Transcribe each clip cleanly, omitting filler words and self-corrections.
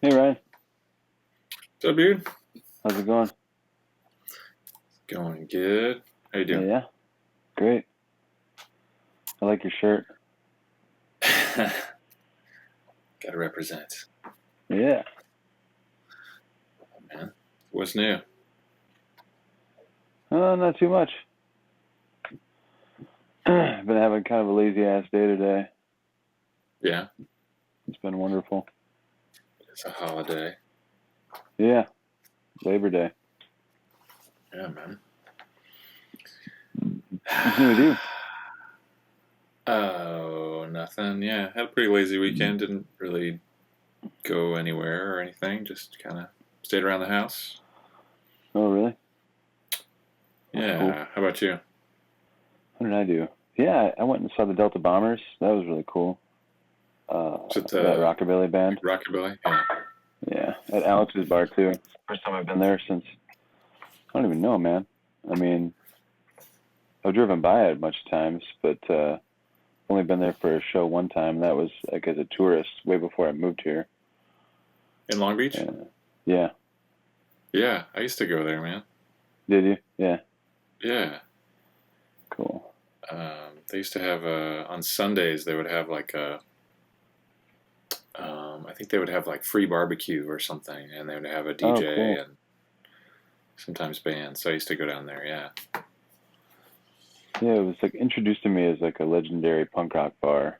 Hey Ryan, What's up, dude? how's it going? Going good. How you doing? Yeah, great. I like your shirt. Gotta represent, Yeah. man. What's new? Not too much. Been having kind of a lazy ass day today. Yeah, It's been wonderful. it's a holiday. Yeah, Labor Day. Yeah, man. What's new with you? Oh, nothing. Yeah, had a pretty lazy weekend. Didn't really go anywhere or anything. Just kind of stayed around the house. Oh, really? That's cool. Yeah. How about you? What did I do? Yeah, I went and saw the Delta Bombers. That was really cool. Is it That rockabilly band. Rockabilly? Yeah. Yeah, at Alex's bar too. First time I've been there since I don't even know, man. I mean, I've driven by it a bunch of times, but only been there for a show one time. That was like as a tourist way before I moved here. In Long Beach? Yeah. Yeah, I used to go there, man. Did you? Yeah. Yeah. Cool. They used to have on Sundays. They would have like I think they would have like free barbecue or something, and they would have a Oh, DJ cool. and sometimes bands. So I used to go down there. Yeah. Yeah, it was like introduced to me as like a legendary punk rock bar,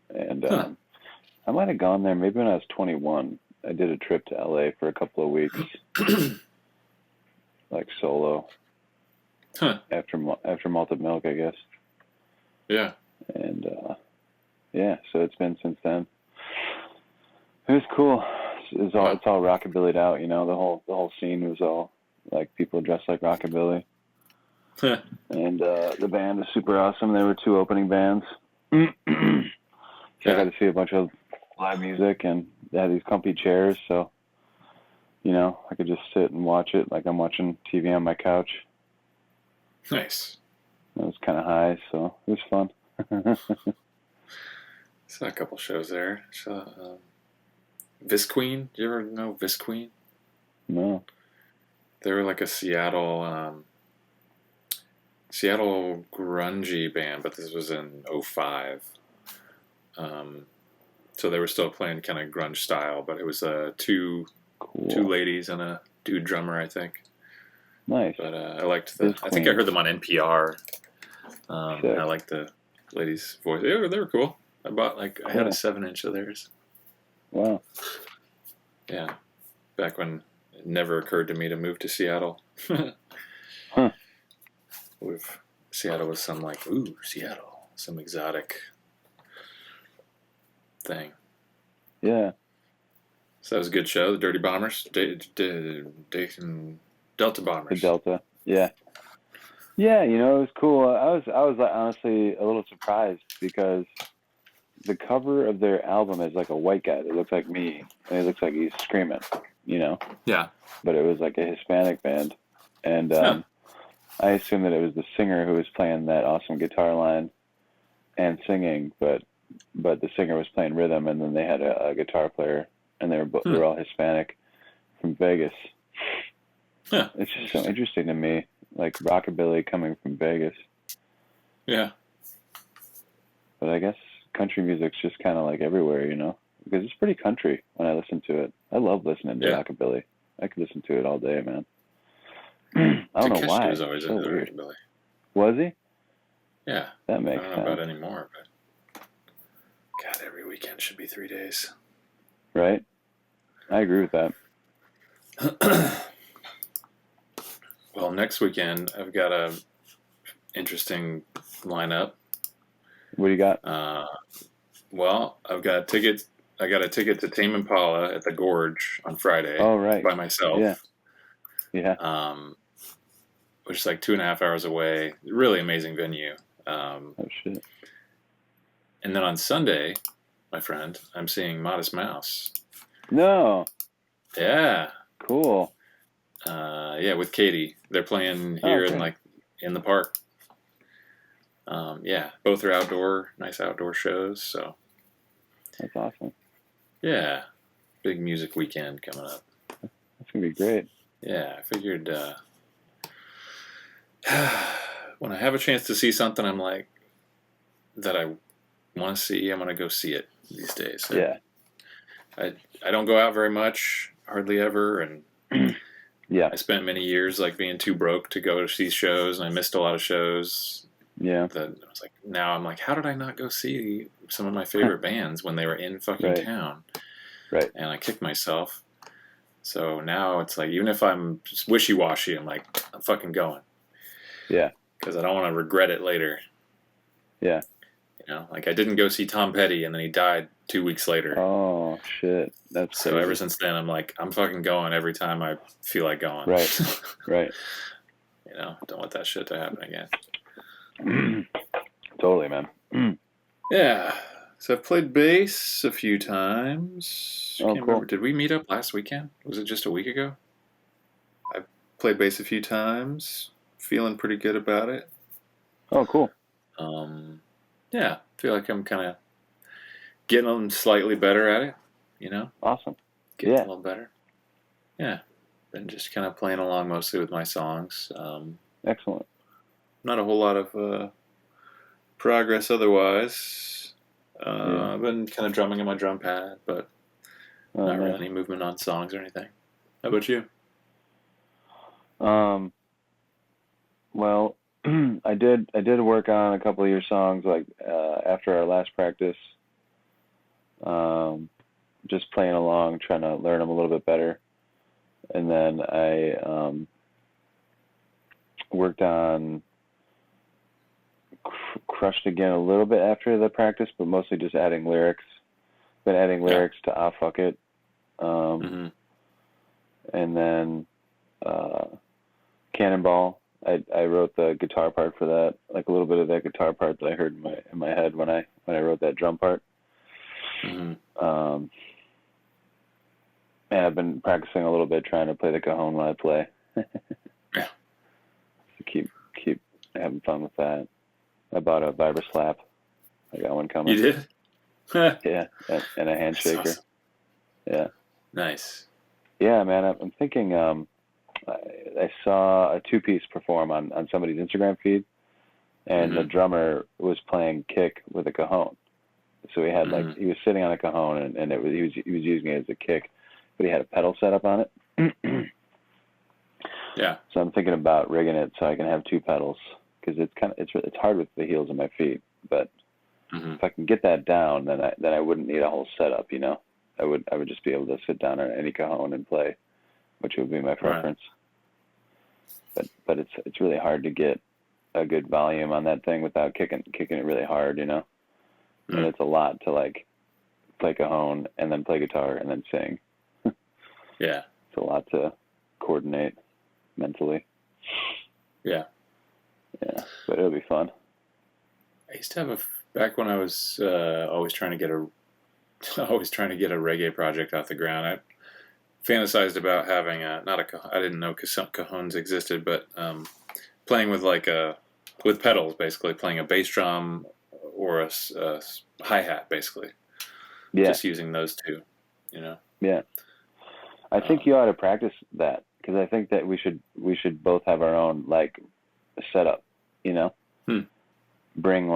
and Huh. I might have gone there maybe when I was 21. I did a trip to LA for a couple of weeks, like solo Huh. after Malted Milk, I guess. Yeah. And yeah, so it's been since then. It was cool. Wow. It's all rockabillyed out, you know. The whole scene was all like people dressed like rockabilly. Huh. And the band is super awesome. There were two opening bands, so I got Yeah. to see a bunch of live music, and they had these comfy chairs, so I could just sit and watch it like I'm watching TV on my couch. Nice. It was kind of high, so it was fun. Saw a couple shows there. Saw Visqueen. You ever know Visqueen? No. They were like a Seattle grungy band, but this was in '05. Um, so they were still playing kind of grunge style, but it was two Cool. ladies and a dude drummer, I think. Nice. But I liked Biz I think I Queen. heard them on NPR. I Sick. liked the ladies' voice. They were cool. I had a Cool. 7-inch of theirs. Wow. Yeah, back when it never occurred to me to move to Seattle. Huh. With Seattle was some like, ooh, Seattle, some exotic thing. Yeah. So that was a good show. The Dirty Bombers, Delta The Bombers. Delta. Yeah. Yeah, it was cool. I was like, honestly a little surprised because the cover of their album is like a white guy that looks like me, and he looks like he's screaming, you know. Yeah. But it was like a Hispanic band, and Huh. I assumed that it was the singer who was playing that awesome guitar line and singing, but the singer was playing rhythm, and then they had a guitar player, and they Hmm. were all Hispanic from Vegas. Huh. It's just so Interesting. interesting to me, like rockabilly coming from Vegas. Yeah. But I guess country music's just kind of like everywhere, because it's pretty country when I listen to it. I love listening to Yeah. rockabilly. I could listen to it all day, man. I don't know Takeshi why. was always It's so into the weird. rockabilly. Was he? Yeah. That I makes don't know about sense, anymore, but God, every weekend should be 3 days. right? I agree with that. Well, next weekend I've got a interesting lineup. What do you got? Uh, well, I've got tickets. I got a ticket to Tame Impala at the Gorge on Friday Oh, right. by Yeah. myself, Yeah. um, which is like 2.5 hours away. Really amazing venue. Um, Oh, shit. and then on Sunday, my friend, I'm seeing Modest Mouse. No. Yeah, Cool. yeah, with Katie. They're playing Oh, here in okay. like in the park. Yeah, both are outdoor, nice outdoor shows. So That's awesome. yeah, big music weekend coming up. That's gonna be great. Yeah, I figured when I have a chance to see something, I'm like that I want to see. I'm gonna go see it these days. Yeah. I don't go out very much, hardly ever, and Yeah. I spent many years like being too broke to go to see shows, and I missed a lot of shows. Yeah. That I was like, now I'm like, how did I not go see some of my favorite bands when they were in fucking Right. town? Right. And I kicked myself. So now it's like, even if I'm just wishy-washy, I'm like, I'm fucking going. Yeah. Because I don't want to regret it later. Yeah. You know, like I didn't go see Tom Petty, and then he died 2 weeks later. Oh shit, that's so crazy. ever since then, I'm like, I'm fucking going every time I feel like going. Right. Right. You know, don't want that shit to happen again. Totally, man. Yeah. So I've played bass a few times. Oh, Can't cool. remember. Did we meet up last weekend? Was it just a week ago? I played bass a few times. Feeling pretty good about it. Oh, cool. Yeah. Feel like I'm kind of getting slightly better at it. You know? Awesome. Getting Yeah. a little better. Yeah. Been just kind of playing along mostly with my songs. Excellent. Not a whole lot of progress otherwise. Yeah. I've been kind of drumming in my drum pad, but Oh, not really nice. any movement on songs or anything. How about you? Well, I did work on a couple of your songs like after our last practice. Just playing along, trying to learn them a little bit better. And then I worked on Crushed again a little bit after the practice, but mostly just adding lyrics. Been adding lyrics to Ah Fuck It. And then Cannonball. I wrote the guitar part for that, like a little bit of that guitar part that I heard in my head when I wrote that drum part. And I've been practicing a little bit, trying to play the Cajon when I play. Yeah. So keep having fun with that. I bought a vibra slap. I got one coming. You did? Yeah, and a handshaker. Awesome. Yeah. Nice. Yeah, man. I'm thinking. I saw a two-piece perform on somebody's Instagram feed, and the drummer was playing kick with a Cajon. So he had like he was sitting on a Cajon, and he was using it as a kick, but he had a pedal set up on it. Yeah. So I'm thinking about rigging it so I can have two pedals, because it's hard with the heels of my feet, but if I can get that down, then I wouldn't need a whole setup, you know. I would just be able to sit down on any Cajon and play, which would be my preference. Right. But it's really hard to get a good volume on that thing without kicking it really hard, you know. And it's a lot to like play Cajon and then play guitar and then sing. Yeah. It's a lot to coordinate mentally. Yeah. Yeah, but it'll be fun. I used to have back when I was always trying to get a reggae project off the ground. I fantasized about having I didn't know Cajones existed, but playing with with pedals, basically playing a bass drum or a hi-hat, basically. Yeah. Just using those two, you know. Yeah. I think you ought to practice that, because I think that we should both have our own like setup, you know. Bring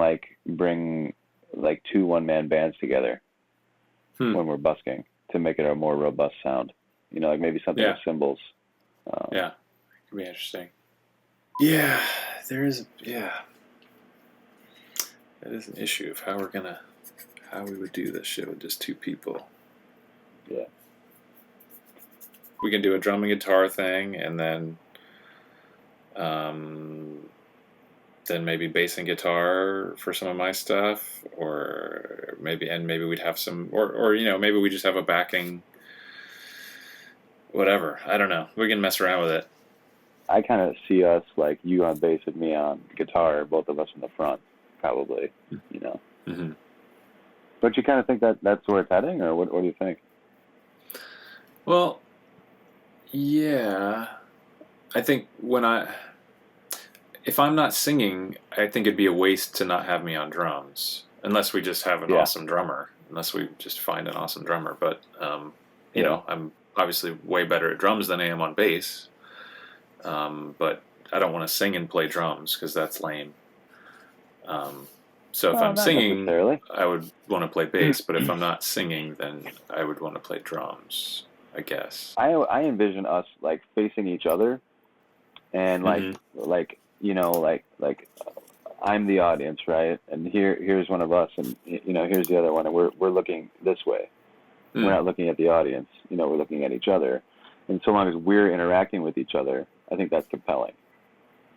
two one-man bands together when we're busking to make it a more robust sound. You know, like maybe something with cymbals. Yeah, it could be interesting. Yeah, there is. Yeah, that is an issue of how we would do this shit with just two people. Yeah. We can do a drum and guitar thing, and then maybe bass and guitar for some of my stuff, or maybe we'd have some, or you know, maybe we just have a backing, whatever. I don't know. We can mess around with it. I kind of see us like you on bass and me on guitar, both of us in the front, probably, you know. Don't you kind of think that's where it's heading, or what do you think? Well, yeah. I think if I'm not singing, I think it'd be a waste to not have me on drums, unless we just have an awesome drummer, unless we just find an awesome drummer. But you know, I'm obviously way better at drums than I am on bass. But I don't want to sing and play drums because that's lame. So if I'm not singing, necessarily. I would want to play bass. But if I'm not singing, then I would want to play drums, I guess. I envision us like facing each other, and like you know like I'm the audience, right? And here's one of us, and you know here's the other one, and we're looking this way. We're not looking at the audience, you know, we're looking at each other. And so long as we're interacting with each other, I think that's compelling.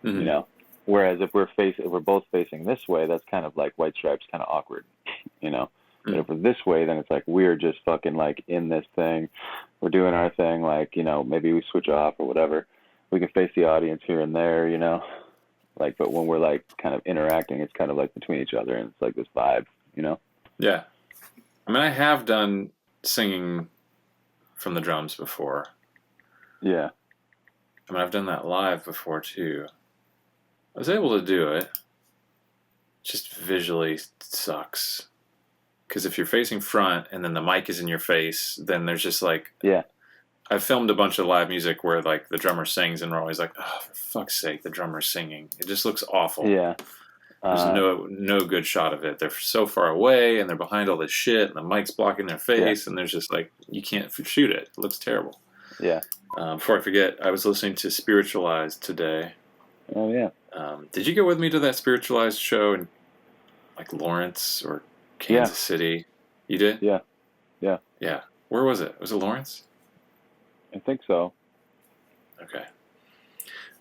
You know, whereas if we're both facing this way, that's kind of like White Stripes, kind of awkward, you know. But if we're this way, then it's like we're just fucking like in this thing, we're doing our thing, like, you know, maybe we switch off or whatever. We can face the audience here and there, you know. Like, but when we're like kind of interacting, it's kind of like between each other, and it's like this vibe, you know. Yeah, I mean, I have done singing from the drums before. Yeah. I mean, I've done that live before too. I was able to do it. Just visually sucks. Because if you're facing front and then the mic is in your face, then there's just like... Yeah. I've filmed a bunch of live music where like the drummer sings and we're always like, oh, for fuck's sake, the drummer's singing. It just looks awful. Yeah. There's no good shot of it. They're so far away and they're behind all this shit and the mic's blocking their face and there's just like, you can't shoot it. It looks terrible. Yeah. Before I forget, I was listening to Spiritualized today. Oh, yeah. Did you go with me to that Spiritualized show in like Lawrence or Kansas City? You did? Yeah. Yeah. Yeah. Where was it? Was it Lawrence? I think so. Okay.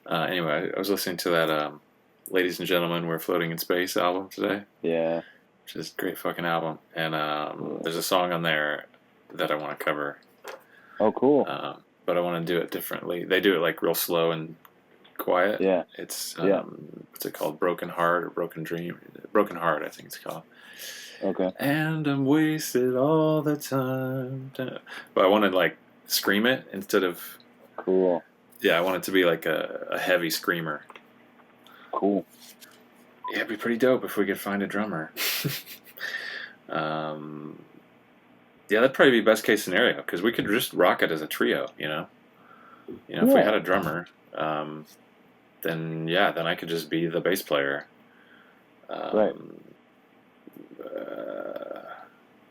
Anyway, I was listening to that Ladies and Gentlemen, We're Floating in Space album today. Yeah. Which is a great fucking album. And there's a song on there that I want to cover. Oh, cool. But I want to do it differently. They do it like real slow and quiet. Yeah. It's, what's it called? Broken Heart or Broken Dream? Broken Heart, I think it's called. Okay. And I'm wasted all the time. But I want to like scream it instead of... Cool. Yeah, I want it to be like a heavy screamer. Cool. Yeah, it'd be pretty dope if we could find a drummer. Yeah, that'd probably be best case scenario because we could just rock it as a trio, you know. If we had a drummer, then I could just be the bass player. Right.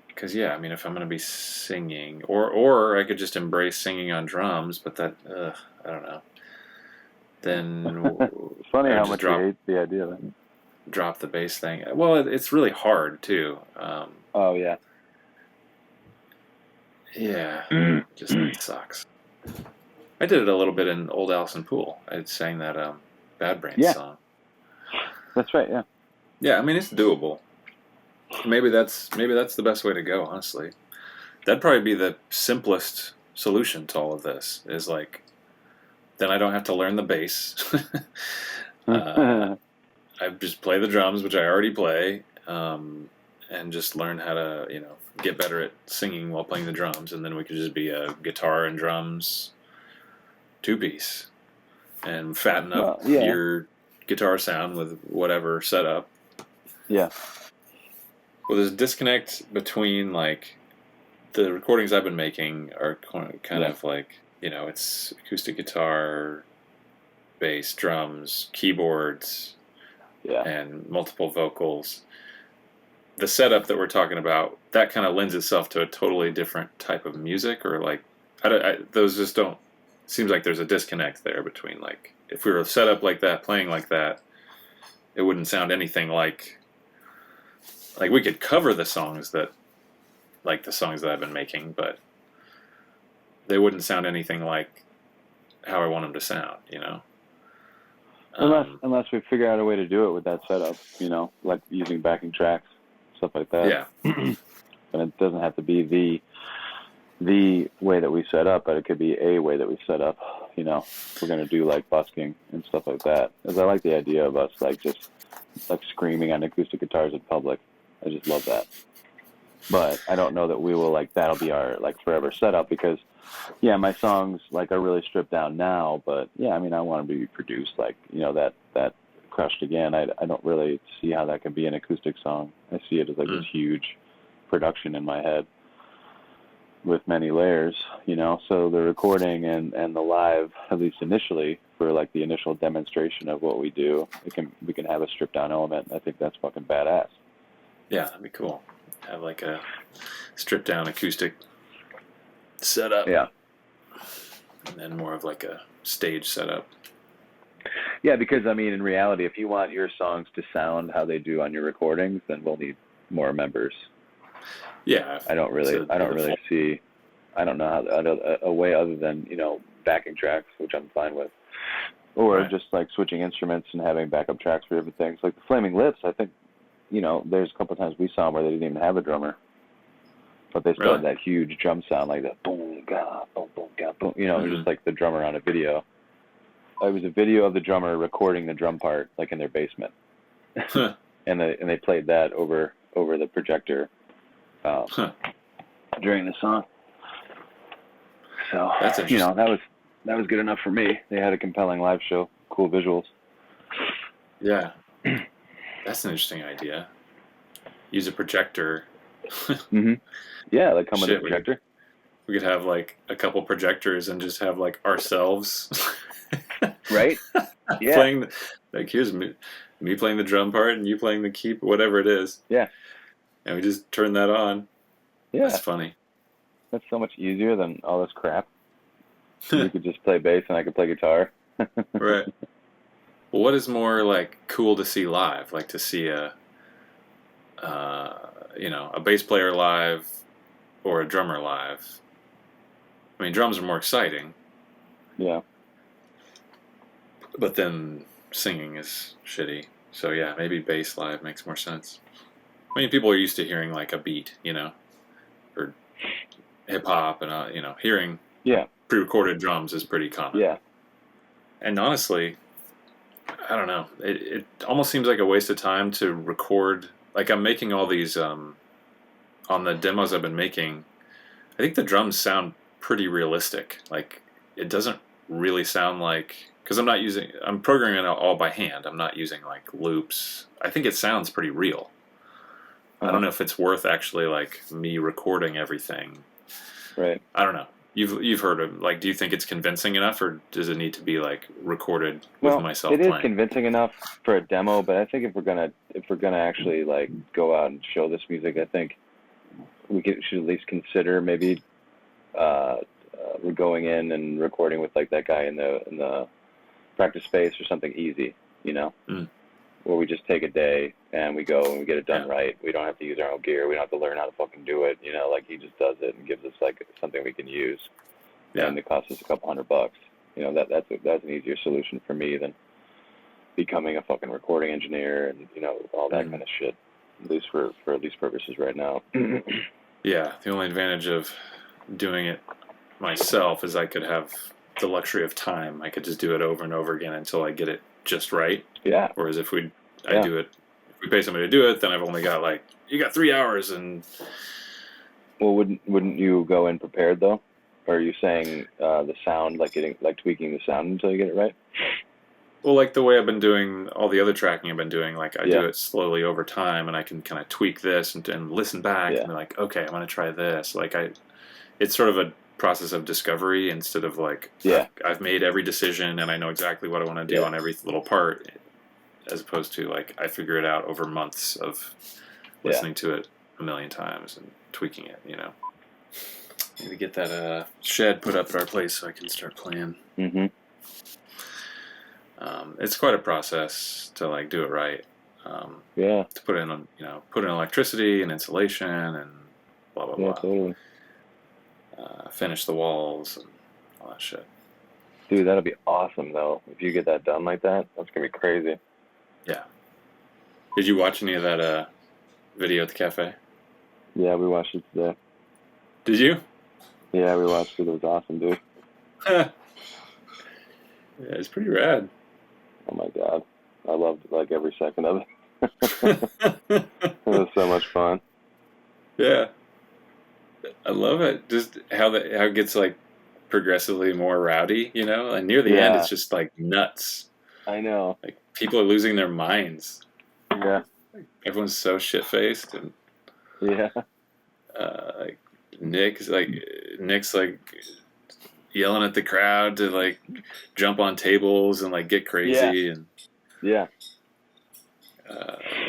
Because I mean, if I'm going to be singing, or I could just embrace singing on drums, but that I don't know. Then it's funny how much you hate the idea of it. Drop the bass thing. Well, it's really hard too. Oh yeah. Yeah, just sucks. I did it a little bit in Old Allison Pool. I sang that Bad Brains song. That's right. Yeah. Yeah, I mean it's doable. Maybe that's the best way to go. Honestly, that'd probably be the simplest solution to all of this. Is like, then I don't have to learn the bass. I just play the drums, which I already play, and just learn how to get better at singing while playing the drums, and then we could just be a guitar and drums two-piece and fatten up your guitar sound with whatever setup. Yeah. Well, there's a disconnect between like the recordings I've been making are kind of like it's acoustic guitar, bass, drums, keyboards, and multiple vocals. The setup that we're talking about, that kind of lends itself to a totally different type of music, or like, those just don't, seems like there's a disconnect there between like, if we were set up like that, playing like that, it wouldn't sound anything like we could cover the songs that I've been making, but they wouldn't sound anything like how I want them to sound, Unless we figure out a way to do it with that setup, like using backing tracks, stuff like that. Yeah. And it doesn't have to be the way that we set up, but it could be a way that we set up. We're gonna do like busking and stuff like that. Because I like the idea of us like just like screaming on acoustic guitars in public. I just love that. But I don't know that we will like that'll be our like forever setup because my songs like are really stripped down now, but I mean I want them to be produced like, that Crushed Again. I don't really see how that can be an acoustic song. I see it as like this huge production in my head. with many layers, you know. So the recording and the live, at least initially, for like the initial demonstration of what we do, we can have a stripped down element. I think that's fucking badass. Yeah, that'd be cool. Have like a stripped down acoustic setup. Yeah. And then more of like a stage setup. Yeah, because I mean, in reality, if you want your songs to sound how they do on your recordings, then we'll need more members. Yeah. I don't really see. I don't know how a way other than, you know, backing tracks, which I'm fine with, or just like switching instruments and having backup tracks for different things. Like the Flaming Lips, I think, you know, there's a couple of times we saw them where they didn't even have a drummer, but they still had that huge drum sound, like that boom ga boom boom ga boom. You know, it was just like the drummer on a video. It was a video of the drummer recording the drum part, like in their basement, and they played that over the projector during the song. So you know, that was good enough for me. They had a compelling live show, cool visuals. Yeah, that's an interesting idea. Use a projector. Mm-hmm. Yeah, like come with a projector. We could have like a couple projectors and just have like ourselves. Right? Yeah. Playing like here's me playing the drum part and you playing the key, whatever it is. Yeah. And we just turn that on. Yeah. That's funny. That's so much easier than all this crap. You could just play bass and I could play guitar. Right. Well, what is more like cool to see live? Like to see a bass player live or a drummer live? I mean, drums are more exciting. Yeah. But then singing is shitty. So yeah, maybe bass live makes more sense. I mean, people are used to hearing like a beat, you know, or hip hop, and you know, hearing pre-recorded drums is pretty common. Yeah. And honestly, I don't know. It almost seems like a waste of time to record. Like I'm making all these on the demos I've been making. I think the drums sound pretty realistic. Like it doesn't really sound like, because I'm programming it all by hand. I'm not using like loops. I think it sounds pretty real. I don't know if it's worth actually like me recording everything. Right. I don't know. You've heard of, like, do you think it's convincing enough, or does it need to be like recorded with myself playing? It is convincing enough for a demo, but I think if we're gonna actually like go out and show this music, I think we should at least consider maybe we're going in and recording with like that guy in the practice space or something easy, you know, where we just take a day and we go and we get it done right. We don't have to use our own gear. We don't have to learn how to fucking do it, you know, like he just does it and gives us like something we can use. Yeah. And it costs us a couple $100. You know, that's an easier solution for me than becoming a fucking recording engineer and, you know, all that kind of shit. At least for these purposes right now. Yeah, the only advantage of doing it myself is I could have the luxury of time. I could just do it over and over again until I get it just right. Yeah. Whereas if we pay somebody to do it, then I've only got like, you got 3 hours and. Well, wouldn't you go in prepared though? Or are you saying the sound, like tweaking the sound until you get it right? Well, like the way I've been doing all the other tracking I've been doing, like I do it slowly over time, and I can kind of tweak this and listen back and be like, okay, I'm going to try this. Like it's sort of a process of discovery instead of like, I've made every decision and I know exactly what I want to do on every little part, as opposed to like I figure it out over months of listening to it a million times and tweaking it, you know. Need to get that shed put up at our place so I can start playing. Mm-hmm. It's quite a process to like do it right. To put in electricity and insulation and blah blah blah. Totally. Finish the walls and all that shit. Dude, that'll be awesome though. If you get that done like that, that's gonna be crazy. Yeah. Did you watch any of that video at the cafe? Yeah, we watched it today. Did you? Yeah, we watched it. It was awesome, dude. Yeah, it's pretty rad. Oh my god, I loved like every second of it. It was so much fun. Yeah, I love it. Just how it gets like progressively more rowdy, you know. And near the end, it's just like nuts. I know. Like people are losing their minds. Yeah. Like, everyone's so shit faced and like Nick's like yelling at the crowd to like jump on tables and like get crazy and yeah,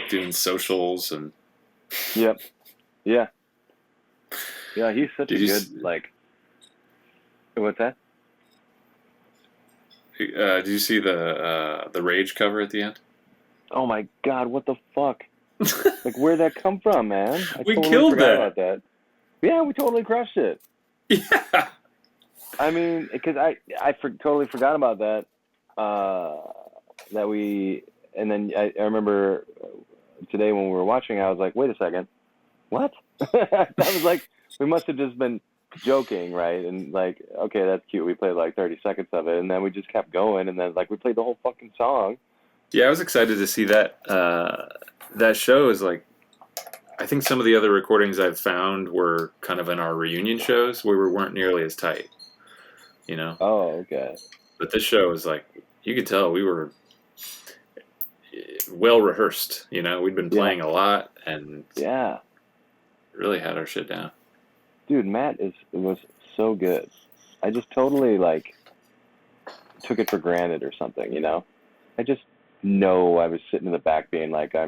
doing socials and yep, yeah, yeah. He's such a good like. What's that? Did you see the Rage cover at the end? Oh my God! What the fuck? Like, where'd that come from, man? I We totally killed forgot that. about that. Yeah, we totally crushed it. Yeah. I mean, because I totally forgot about that. And then I remember today when we were watching, I was like, wait a second, what? I was like, we must have just been joking, right? And like, okay, that's cute. We played like 30 seconds of it, and then we just kept going, and then like we played the whole fucking song. Yeah, I was excited to see that. That show is like, I think some of the other recordings I've found were kind of in our reunion shows where we weren't nearly as tight, you know? Oh, okay. But this show was like, you could tell we were well rehearsed, you know? We'd been playing a lot and really had our shit down. Dude, Matt was so good. I just totally like took it for granted or something, you know? I just know I was sitting in the back being like, I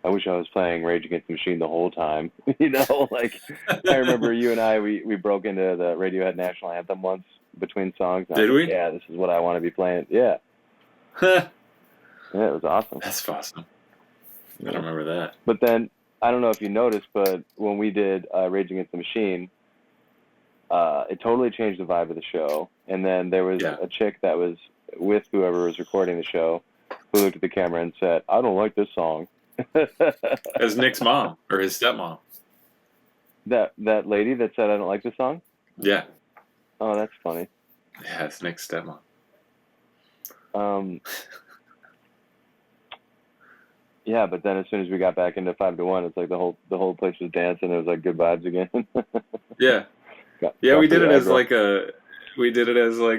wish I was playing Rage Against the Machine the whole time. You know, like I remember you and I, we broke into the Radiohead National Anthem once between songs. Did we? Like, yeah, this is what I want to be playing. Yeah. Yeah, it was awesome. That's awesome. I don't remember that. But then, I don't know if you noticed, but when we did Rage Against the Machine, it totally changed the vibe of the show. And then there was a chick that was with whoever was recording the show who looked at the camera and said, I don't like this song. As Nick's mom or his stepmom. That lady that said I don't like this song? Yeah. Oh, that's funny. Yeah, it's Nick's stepmom. Yeah, but then as soon as we got back into 5 to 1, it's like the whole place was dancing. It was like good vibes again. Yeah. We did it as like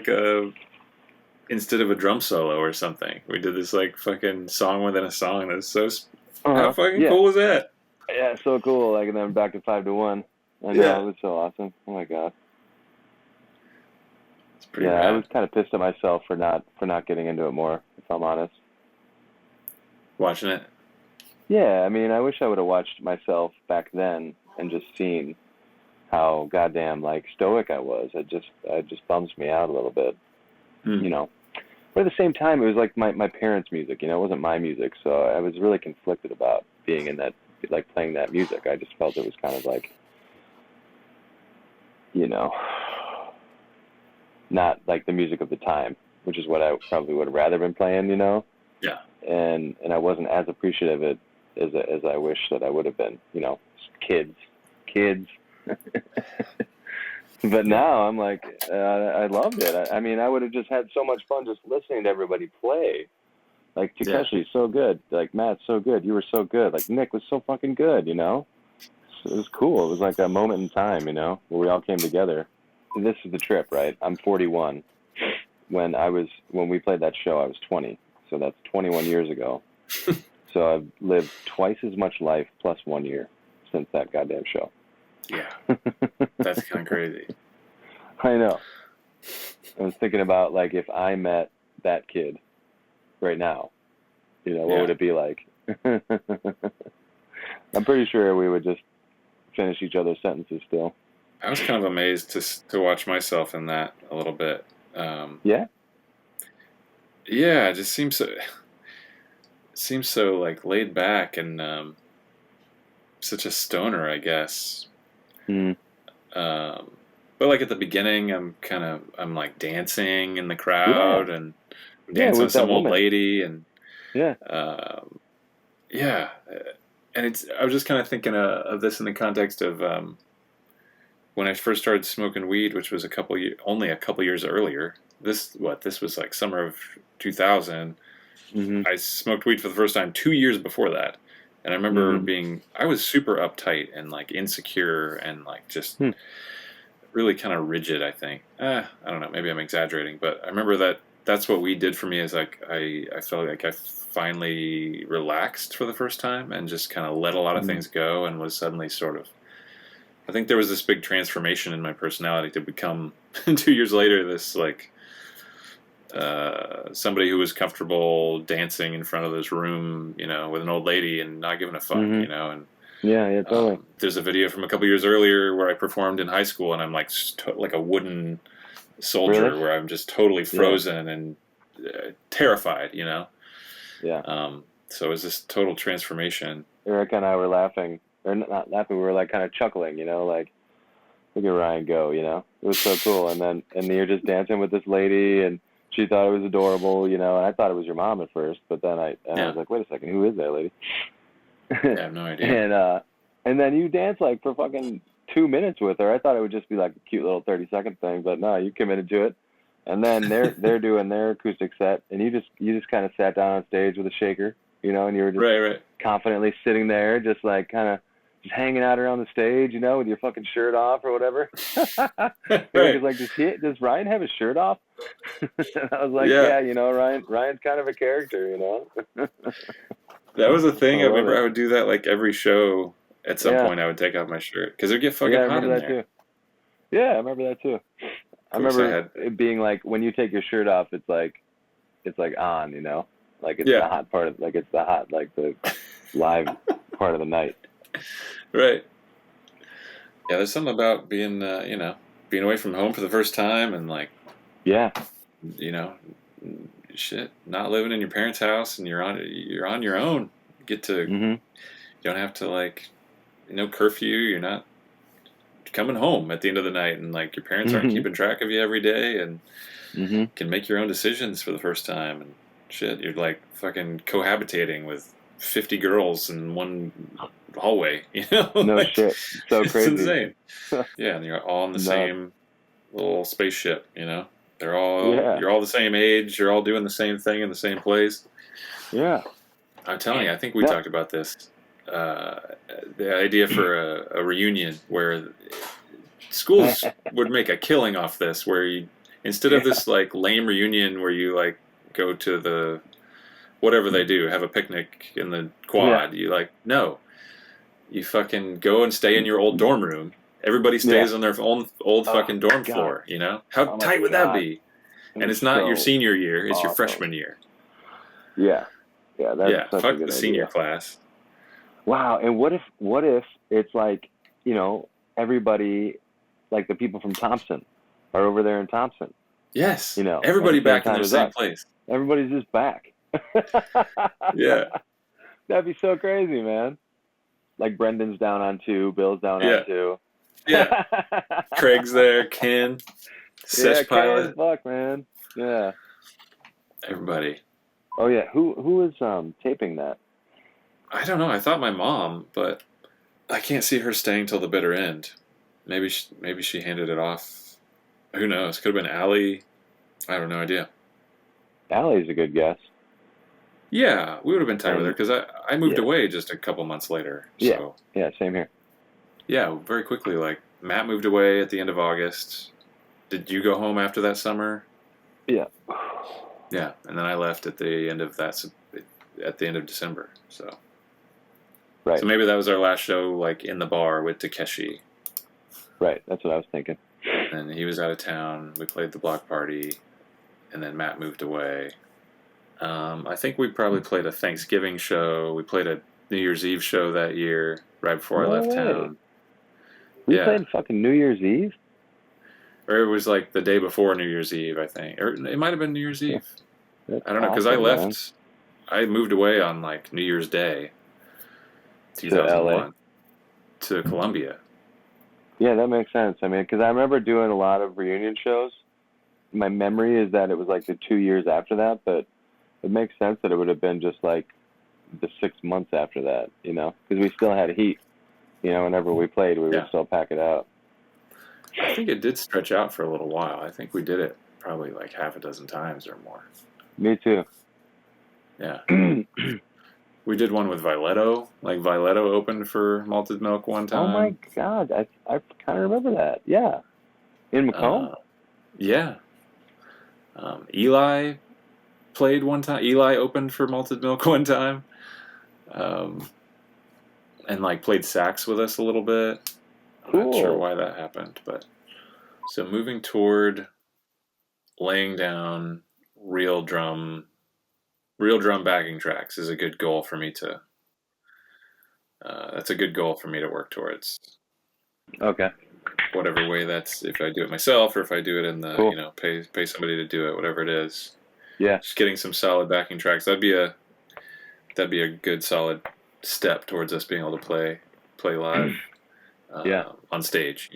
a instead of a drum solo or something. We did this like fucking song within a song. That was so how fucking cool was that? Yeah, so cool. Like, and then back to 5 to 1. I know, it was so awesome. Oh my God. It's pretty rad. I was kind of pissed at myself for not getting into it more, if I'm honest. Watching it? Yeah, I mean, I wish I would have watched myself back then and just seen how goddamn like stoic I was. It just bums me out a little bit, you know. But at the same time, it was like my parents' music, you know. It wasn't my music, so I was really conflicted about being in that, like playing that music. I just felt it was kind of like, you know, not like the music of the time, which is what I probably would have rather been playing, you know. Yeah. And I wasn't as appreciative of it as I wish that I would have been, you know. Kids. But now I'm like, I loved it. I mean, I would have just had so much fun just listening to everybody play. Like, Takeshi's so good. Like, Matt's so good. You were so good. Like, Nick was so fucking good, you know? It was cool. It was like a moment in time, you know, where we all came together. And this is the trip, right? I'm 41. When we played that show, I was 20. So that's 21 years ago. So I've lived twice as much life plus 1 year since that goddamn show. Yeah. That's kind of crazy. I know. I was thinking about, like, if I met that kid right now, you know, what would it be like? I'm pretty sure we would just finish each other's sentences still. I was kind of amazed to watch myself in that a little bit. Yeah? Yeah, it just seems so like laid back and such a stoner, I guess. But like at the beginning, I'm like dancing in the crowd and dancing with some old lady and and I was just kind of thinking of this in the context of when I first started smoking weed, which was only a couple years earlier. This was like summer of 2000. I smoked weed for the first time 2 years before that. And I remember I was super uptight and like insecure and like just really kind of rigid, I think. I don't know, maybe I'm exaggerating, but I remember that's what weed did for me is like I felt like I finally relaxed for the first time and just kind of let a lot of things go and was suddenly sort of I think there was this big transformation in my personality to become 2 years later this like somebody who was comfortable dancing in front of this room, with an old lady and not giving a fuck, Mm-hmm. and Yeah, totally. there's a video from a couple years earlier where I performed in high school and I'm like like a wooden soldier Really? where I'm just totally frozen and terrified, Yeah. So it was this total transformation. Eric and I were laughing, or not laughing. We were like kind of chuckling, like look at Ryan go, It was so cool. And you're just dancing with this lady, and she thought it was adorable, and I thought it was your mom at first, but then I was like, wait a second, who is that lady? Yeah, I have no idea. And then you dance like for fucking 2 minutes with her. I thought it would just be like a cute little 30-second thing, but no, you committed to it. And then they're doing their acoustic set, and you just kind of sat down on stage with a shaker, and you were just right. confidently sitting there, just like kind of just hanging out around the stage, with your fucking shirt off or whatever. Eric was like, does Ryan have his shirt off? And I was like, yeah, Ryan's kind of a character, That was a thing. I remember it. I would do that like every show. At some point, I would take off my shirt because it'd get fucking hot in there. Too. Yeah, I remember that too. I remember it being like when you take your shirt off, it's like on, like it's the hot part of, like it's the hot, like the live part of the night. Right. Yeah, there's something about being being away from home for the first time and like shit, not living in your parents' house and you're on your own. You get to you don't have to like curfew, you're not coming home at the end of the night and like your parents aren't keeping track of you every day and can make your own decisions for the first time and shit. You're like fucking cohabitating with 50 girls in one hallway, No like, shit. So crazy. It's insane. Yeah, and you're all in the same little spaceship, They're all you're all the same age, you're all doing the same thing in the same place. Yeah. I'm telling you, I think we talked about this. The idea for a reunion where schools would make a killing off this, where you, instead of this like lame reunion where you like go to the whatever they do, have a picnic in the quad, you like you fucking go and stay in your old dorm room. Everybody stays on their own old fucking dorm floor, How tight would that be? And it's not your senior year, it's your freshman year. Yeah. Yeah, that's such fuck a good the senior idea. class. Wow, and what if it's like, everybody, like the people from Thompson are over there in Thompson. Yes. Everybody back in the same place. Everybody's just back. Yeah. That'd be so crazy, man. Like Brendan's down on 2, Bill's down on 2. Yeah. Craig's there, Ken, Sesh Pilot. Ken, fuck, man. Yeah. Everybody. Oh yeah, who is taping that? I don't know. I thought my mom, but I can't see her staying till the bitter end. Maybe she handed it off. Who knows? Could have been Allie. I have no idea. Allie's a good guess. Yeah, we would have been tight with her because I moved away just a couple months later. So. Yeah, same here. Yeah, very quickly. Like Matt moved away at the end of August. Did you go home after that summer? Yeah. Yeah, and then I left at the end of December. So. Right. So maybe that was our last show, like in the bar with Takeshi. Right, that's what I was thinking. And he was out of town. We played the block party, and then Matt moved away. I think we probably played a Thanksgiving show. We played a New Year's Eve show that year, right before I left town. We played fucking New Year's Eve? Or it was like the day before New Year's Eve, I think. Or it might have been New Year's Eve. That's I don't know, because I left. I moved away on like New Year's Day, 2001, to Columbia. Yeah, that makes sense. I mean, because I remember doing a lot of reunion shows. My memory is that it was like the 2 years after that, but it makes sense that it would have been just like the 6 months after that, because we still had heat. Whenever we played, we would still pack it out. I think it did stretch out for a little while. I think we did it probably like half a dozen times or more. Me too. Yeah. We did one with Violetto. Like Violetto opened for Malted Milk one time. Oh my God, I kind of remember that. Yeah, in Macomb. Yeah. Eli played one time. Eli opened for Malted Milk one time, and like played sax with us a little bit. I'm not sure Cool. why that happened, but so moving toward laying down real drum backing tracks is a good goal for me to. That's a good goal for me to work towards. Okay. Whatever way that's, if I do it myself or if I do it in the, Cool. pay somebody to do it, whatever it is. Yeah. Just getting some solid backing tracks. That'd be a good solid step towards us being able to play live. Yeah. On stage.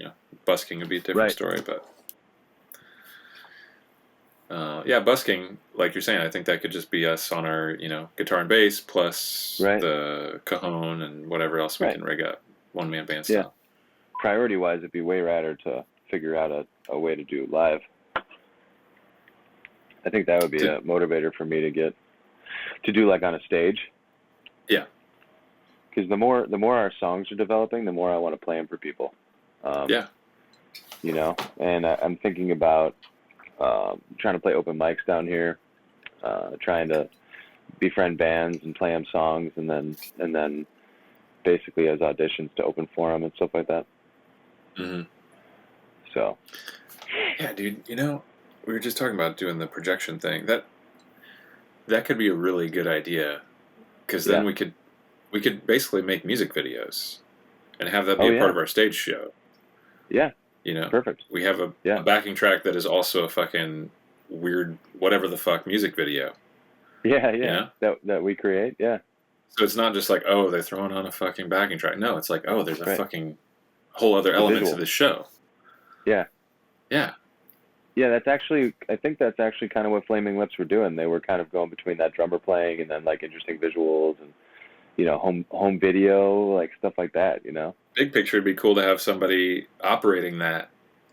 Busking would be a different story, but busking, like you're saying, I think that could just be us on our, guitar and bass plus the cajon and whatever else we can rig up, one-man band style. Priority-wise, it'd be way radder to figure out a way to do live. I think that would be a motivator for me to do like on a stage. Yeah. Because the more our songs are developing, the more I want to play them for people. And I'm thinking about trying to play open mics down here, trying to befriend bands and play them songs, and then basically as auditions to open for them and stuff like that. Mm-hmm. So. Yeah, dude. We were just talking about doing the projection thing. That could be a really good idea, because then we could basically make music videos and have that be a part of our stage show. Yeah. Perfect. We have a backing track that is also a fucking weird whatever the fuck music video. Yeah. That we create. Yeah. So it's not just like, oh, they're throwing on a fucking backing track. No, it's like, oh, there's a fucking whole other element to this show. Yeah. Yeah, I think that's actually kind of what Flaming Lips were doing. They were kind of going between that drummer playing and then like interesting visuals and, home video, like stuff like that, Big picture, it'd be cool to have somebody operating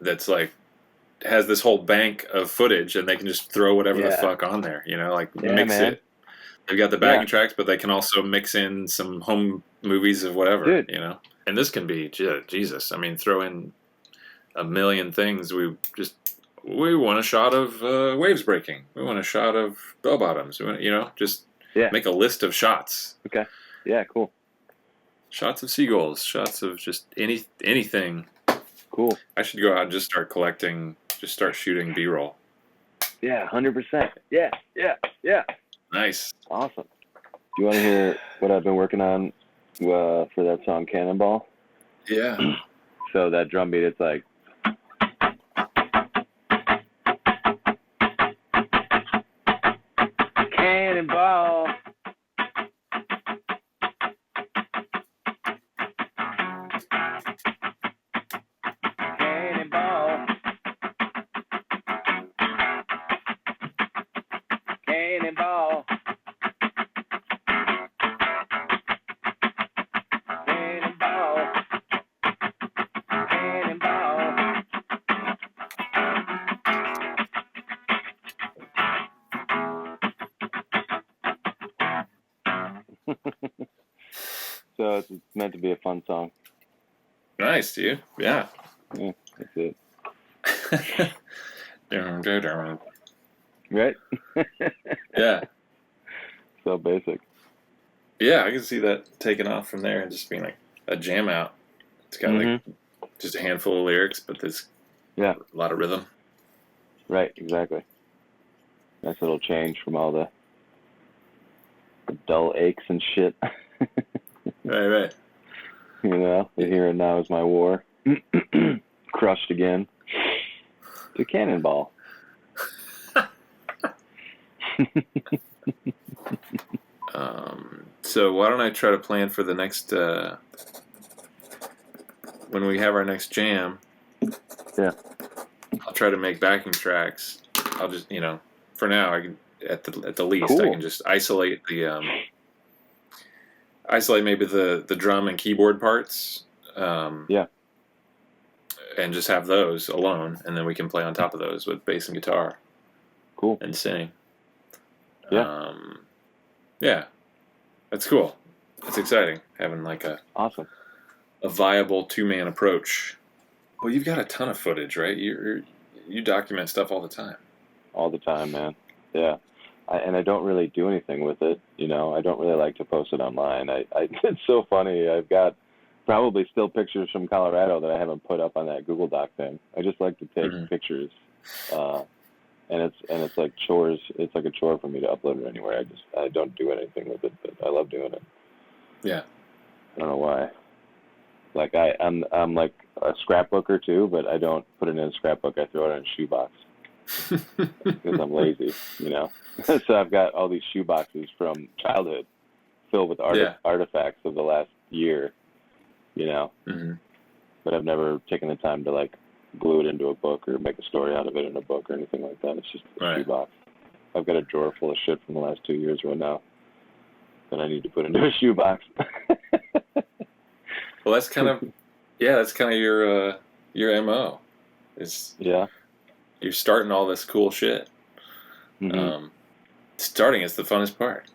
that's like, has this whole bank of footage and they can just throw whatever the fuck on there, mix it. They've got the backing tracks, but they can also mix in some home movies of whatever, And this can be, Jesus, I mean, throw in a million things. We want a shot of waves breaking. We want a shot of bell bottoms. We want, make a list of shots. Okay. Yeah, cool. Shots of seagulls. Shots of just anything. Cool. I should go out and just start shooting B-roll. Yeah, 100%. Yeah. Nice. Awesome. Do you want to hear what I've been working on for that song Cannonball? Yeah. So that drum beat, it's like, Cannonball. Cannonball. Cannonball. Cannonball. Cannonball. So it's meant to be a fun song. Nice, dude. Yeah. Yeah, that's it. Right? Yeah. So basic. Yeah, I can see that taking off from there and just being like a jam out. It's got like just a handful of lyrics, but there's a lot of rhythm. Right, exactly. Nice little change from all the dull aches and shit. Right. The here and now is my war. Crushed again. To Cannonball. So why don't I try to plan for the next when we have our next jam? Yeah. I'll try to make backing tracks. I'll just for now I can at the least cool. I can just isolate maybe the drum and keyboard parts. And just have those alone, and then we can play on top of those with bass and guitar. Cool. And sing. Yeah. Yeah. That's cool. It's exciting having like a viable two-man approach. Well, you've got a ton of footage, right? You document stuff all the time. All the time, man. Yeah. And I don't really do anything with it. I don't really like to post it online. It's so funny. I've got probably still pictures from Colorado that I haven't put up on that Google Doc thing. I just like to take pictures, and it's like chores. It's like a chore for me to upload it anywhere. I don't do anything with it, but I love doing it. Yeah. I don't know why. Like I'm like a scrapbooker too, but I don't put it in a scrapbook. I throw it in a shoebox because I'm lazy, you know. So I've got all these shoeboxes from childhood filled with artifacts of the last year, you know. But I've never taken the time to like glue it into a book or make a story out of it in a book or anything like that. It's just a shoebox. I've got a drawer full of shit from the last 2 years right now that I need to put into a shoebox. Well, that's kind of your MO. Is you're starting all this cool shit. Starting is the funnest part.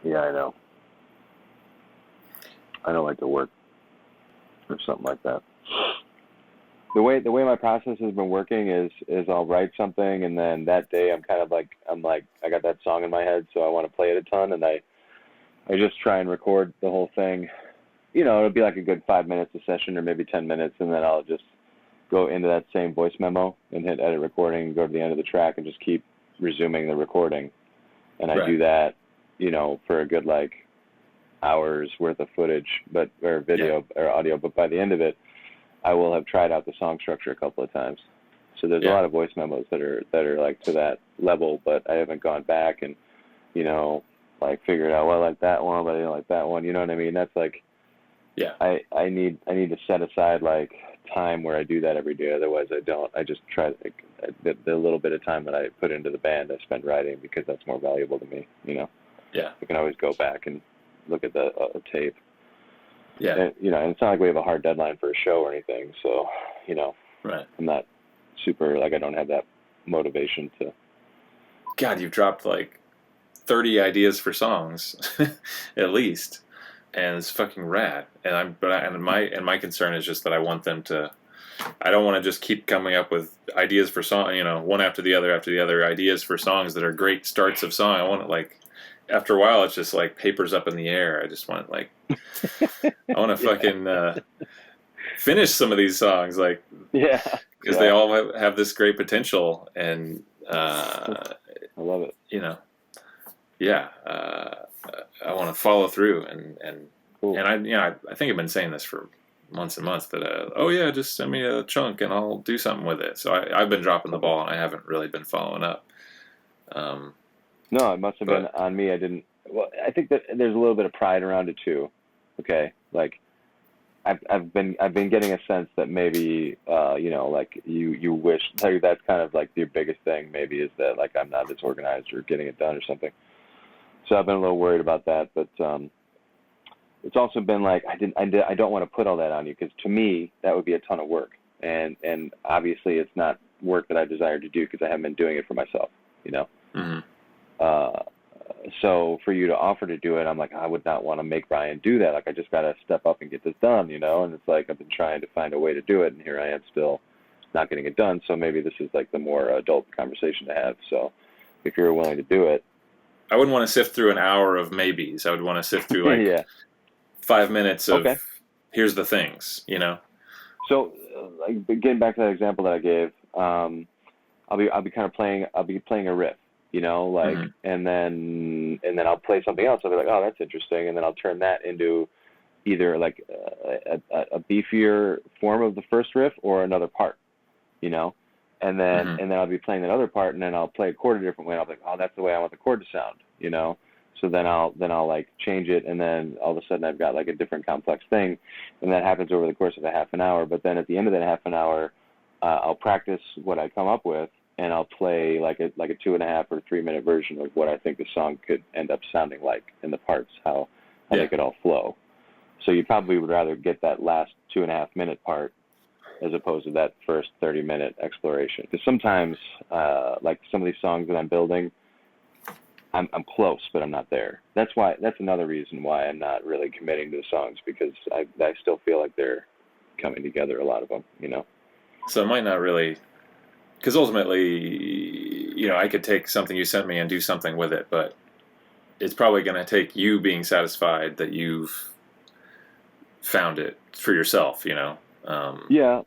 Yeah, I know. I don't like to work or something like that. The way my process has been working is I'll write something, and then that day I'm like I got that song in my head, so I want to play it a ton, and I just try and record the whole thing. You know, it'll be like a good 5 minutes a session or maybe 10 minutes, and then I'll just go into that same voice memo and hit edit recording and go to the end of the track and just keep resuming the recording. And I do that, you know, for a good like hours worth of footage, or video or audio. But by the end of it, I will have tried out the song structure a couple of times. So there's a lot of voice memos that are like to that level, but I haven't gone back and, you know, like figured out, well, I like that one, but I didn't like that one. You know what I mean? That's like, I need to set aside like time where I do that every day. Otherwise I don't. I just try the little bit of time that I put into the band I spend writing, because that's more valuable to me, you know? Yeah. I can always go back and look at the tape. Yeah. And, you know, and it's not like we have a hard deadline for a show or anything. So, you know, I'm not super, like, I don't have that motivation to. God, you've dropped like 30 ideas for songs, at least. And it's fucking rad. And my concern is just that I want them to. I don't want to just keep coming up with ideas for song, you know, one after the other ideas for songs that are great starts of song. I want it like, after a while, it's just like papers up in the air. I just want like, I want to fucking finish some of these songs, like, because they all have this great potential, and I love it. You know, I want to follow through, and I think I've been saying this for months and months that just send me a chunk and I'll do something with it. So I've been dropping the ball, and I haven't really been following up. No, it must have been on me. I didn't. Well, I think that there's a little bit of pride around it too. Okay, like I've been getting a sense that maybe you know, like you wish, like that's kind of like your biggest thing maybe, is that like I'm not as organized or getting it done or something. So I've been a little worried about that, but it's also been like I don't want to put all that on you, because to me that would be a ton of work, and obviously it's not work that I desire to do, because I haven't been doing it for myself, you know. So for you to offer to do it, I'm like, I would not want to make Ryan do that. Like, I just got to step up and get this done, you know. And it's like I've been trying to find a way to do it, and here I am still not getting it done. So maybe this is like the more adult conversation to have. So if you're willing to do it, I wouldn't want to sift through an hour of maybes. I would want to sift through like 5 minutes of here's the things, you know. So like, getting back to that example that I gave, I'll be kind of playing a riff, you know, like, and then I'll play something else. I'll be like, oh, that's interesting, and then I'll turn that into either like a beefier form of the first riff or another part, you know, and then I'll be playing that other part, and then I'll play a chord a different way. And I'll be like, oh, that's the way I want the chord to sound, you know. So then I'll like change it, and then all of a sudden I've got like a different complex thing, and that happens over the course of a half an hour. But then at the end of that half an hour, I'll practice what I come up with, and I'll play like a 2.5 or 3 minute version of what I think the song could end up sounding like in the parts, how they could all flow. So you probably would rather get that last 2.5 minute part as opposed to that first 30-minute exploration. Because sometimes, like some of these songs that I'm building, I'm close, but I'm not there. That's another reason why I'm not really committing to the songs, because I still feel like they're coming together, a lot of them, you know. So it might not really, because ultimately, you know, I could take something you sent me and do something with it, but it's probably going to take you being satisfied that you've found it for yourself, Yeah.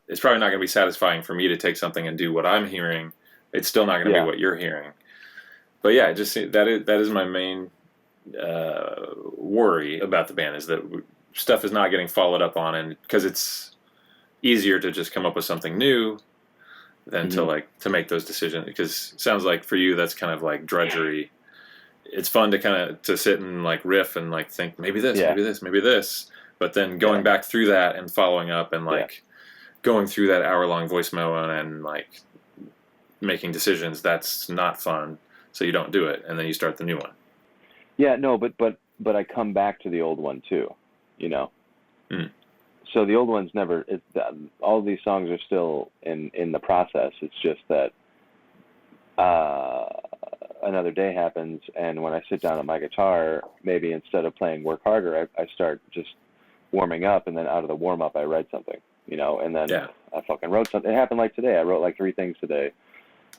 It's probably not going to be satisfying for me to take something and do what I'm hearing. It's still not going to be what you're hearing. But yeah, just that is my main worry about the band, is that stuff is not getting followed up on, and because it's easier to just come up with something new than to make those decisions. Because it sounds like for you that's kind of like drudgery. It's fun to kind of to sit and like riff and like think maybe this, maybe this, maybe this, but then going back through that and following up and like going through that hour-long voice memo and like making decisions, that's not fun. So you don't do it, and then you start the new one. Yeah, no, but I come back to the old one too, So the old one's never. All these songs are still in the process. It's just that another day happens, and when I sit down at my guitar, maybe instead of playing Work Harder, I start just warming up, and then out of the warm up, I write something, and then I fucking wrote something. It happened like today. I wrote like 3 things today.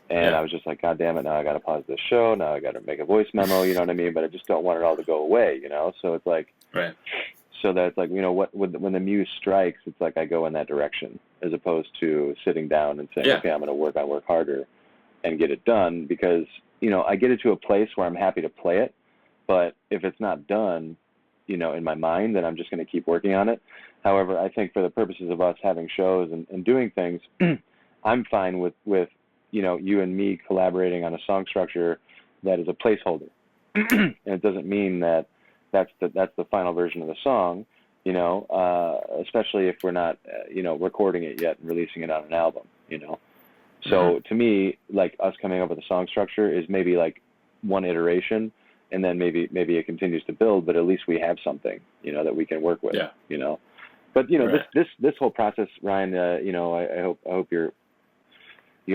And I was just like, God damn it, now I got to pause this show. Now I got to make a voice memo, you know what I mean? But I just don't want it all to go away, So it's like, so that's like, when the muse strikes, it's like I go in that direction as opposed to sitting down and saying, okay, I'm going to work harder and get it done, because, I get it to a place where I'm happy to play it. But if it's not done, in my mind, then I'm just going to keep working on it. However, I think for the purposes of us having shows and doing things, I'm fine with you and me collaborating on a song structure that is a placeholder. And it doesn't mean that that's the final version of the song, especially if we're not, recording it yet and releasing it on an album, So to me, like, us coming up with a song structure is maybe like one iteration, and then maybe it continues to build, but at least we have something, that we can work with, But, this whole process, Ryan, I hope you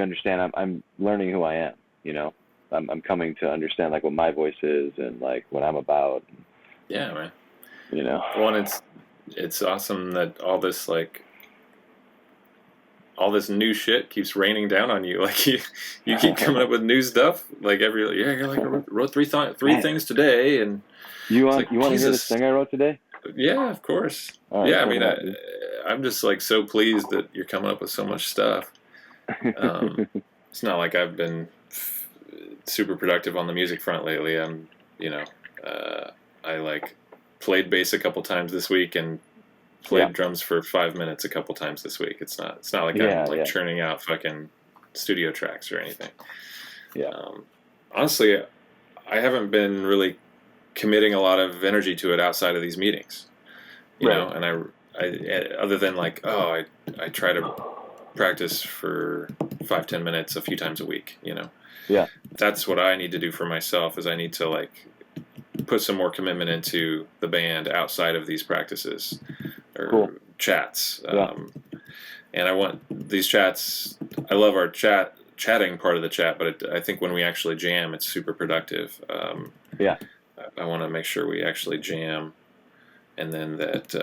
understand. I'm learning who I am. I'm coming to understand like what my voice is and like what I'm about. Yeah, man. Well, and it's awesome that all this new shit keeps raining down on you. Like you keep coming up with new stuff. Like you're like, I wrote three things today, and you want to hear this thing I wrote today? Yeah, of course. Right, yeah, I mean, I'm just like so pleased that you're coming up with so much stuff. It's not like I've been super productive on the music front lately. I like played bass a couple times this week and played drums for 5 minutes a couple times this week. It's not like I'm like churning out fucking studio tracks or anything. Yeah. Honestly, I haven't been really committing a lot of energy to it outside of these meetings, you know, and I other than like, I try to practice for 5-10 minutes a few times a week, Yeah. That's what I need to do for myself, is I need to like put some more commitment into the band outside of these practices or chats. And I want these chats, I love our chatting part of the chat, but I think when we actually jam, it's super productive. I want to make sure we actually jam, and then that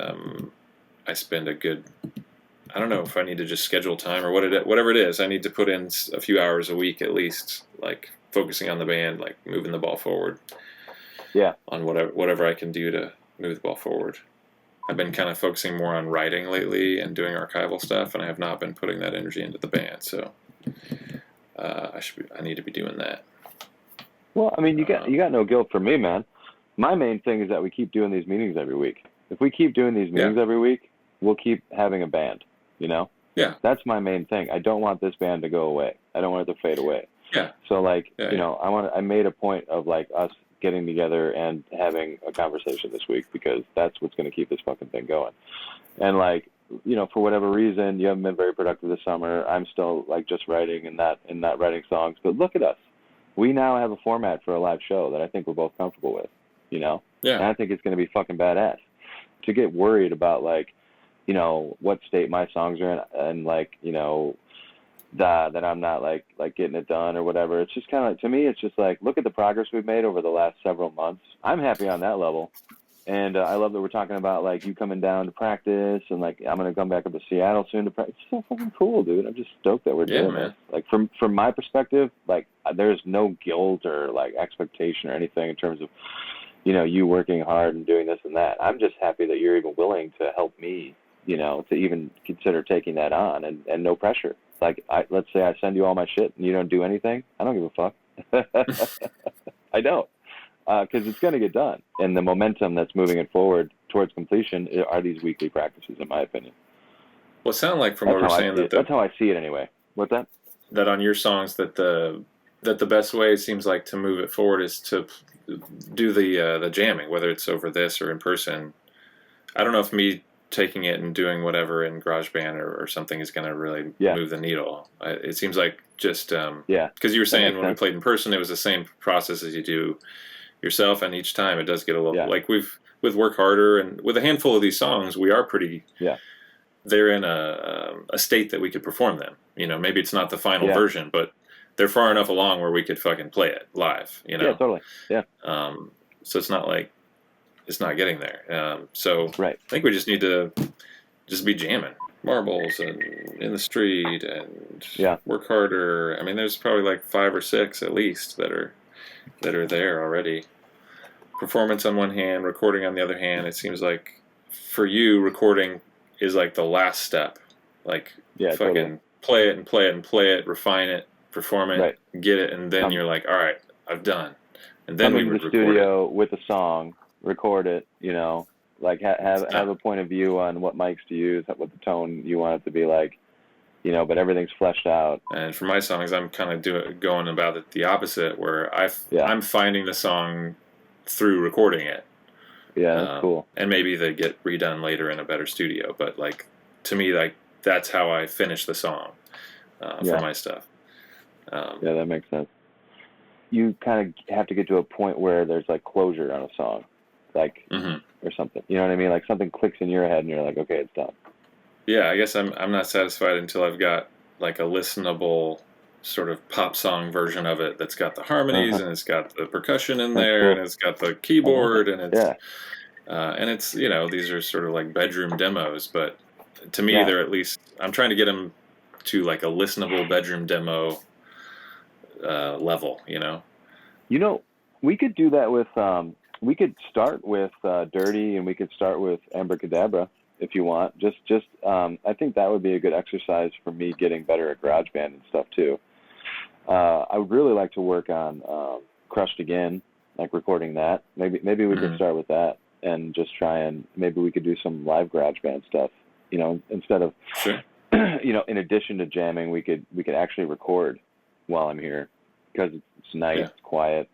I spend a good, I don't know if I need to just schedule time or whatever it is. I need to put in a few hours a week at least, like focusing on the band, like moving the ball forward. Yeah. On whatever I can do to move the ball forward. I've been kind of focusing more on writing lately and doing archival stuff, and I have not been putting that energy into the band. So I need to be doing that. Well, I mean, you got no guilt from me, man. My main thing is that we keep doing these meetings every week. If we keep doing these meetings every week, we'll keep having a band, Yeah. That's my main thing. I don't want this band to go away. I don't want it to fade away. Yeah. So, like, I made a point of, like, us getting together and having a conversation this week, because that's what's going to keep this fucking thing going. And, like, for whatever reason, you haven't been very productive this summer. I'm still, like, just writing and not writing songs. But look at us. We now have a format for a live show that I think we're both comfortable with, Yeah. And I think it's going to be fucking badass. To get worried about, like, what state my songs are in, and, like, that I'm not, like getting it done or whatever. It's just kind of, to me, it's just like, look at the progress we've made over the last several months. I'm happy on that level. And I love that we're talking about like you coming down to practice, and like I'm gonna come back up to Seattle soon to practice. It's so fucking cool, dude. I'm just stoked that we're doing man. this. Like from my perspective, like there's no guilt or like expectation or anything in terms of you working hard and doing this and that. I'm just happy that you're even willing to help me, to even consider taking that on, and no pressure. Like let's say I send you all my shit and you don't do anything. I don't give a fuck. I don't. Because it's going to get done. And the momentum that's moving it forward towards completion are these weekly practices, in my opinion. Well, it sounded like from what we're saying that's how I see it anyway. What's that? That on your songs that the best way it seems like to move it forward is to do the jamming, whether it's over this or in person. I don't know if me taking it and doing whatever in GarageBand or something is going to really move the needle. It seems like just because you were saying when we played in person, it was the same process as you do yourself, and each time it does get a little like with Work Harder and with a handful of these songs, we are pretty they're in a state that we could perform them. Maybe it's not the final version, but they're far enough along where we could fucking play it live. Yeah, totally. Yeah. So it's not like it's not getting there. So I think we just need to just be jamming marbles and in the street and Work Harder. I mean, there's probably like 5 or 6 at least that are there already. Performance on one hand, recording on the other hand. It seems like for you, recording is like the last step. Like fucking play it and play it and play it, refine it, perform it, get it, and then you're like, all right, I've done. And then we would record the studio with a song, record it. Like have a point of view on what mics to use, what the tone you want it to be like. But everything's fleshed out. And for my songs, I'm kind of going about it the opposite, where I'm finding the song through recording it. Yeah, that's cool. And maybe they get redone later in a better studio, but like to me, like that's how I finish the song for my stuff. Yeah, that makes sense. You kind of have to get to a point where there's like closure on a song, like or something. You know what I mean? Like something clicks in your head, and you're like, okay, it's done. Yeah, I guess I'm not satisfied until I've got like a listenable sort of pop song version of it that's got the harmonies and it's got the percussion in there and it's got the keyboard and it's these are sort of like bedroom demos, but to me they're at least I'm trying to get them to like a listenable bedroom demo level. We could do that with we could start with Dirty, and we could start with Abracadabra. If you want, just I think that would be a good exercise for me getting better at GarageBand and stuff too. I would really like to work on Crushed Again, like recording that. Maybe we could start with that and just try and maybe we could do some live GarageBand stuff. Instead of in addition to jamming, we could actually record while I'm here because it's nice, it's quiet.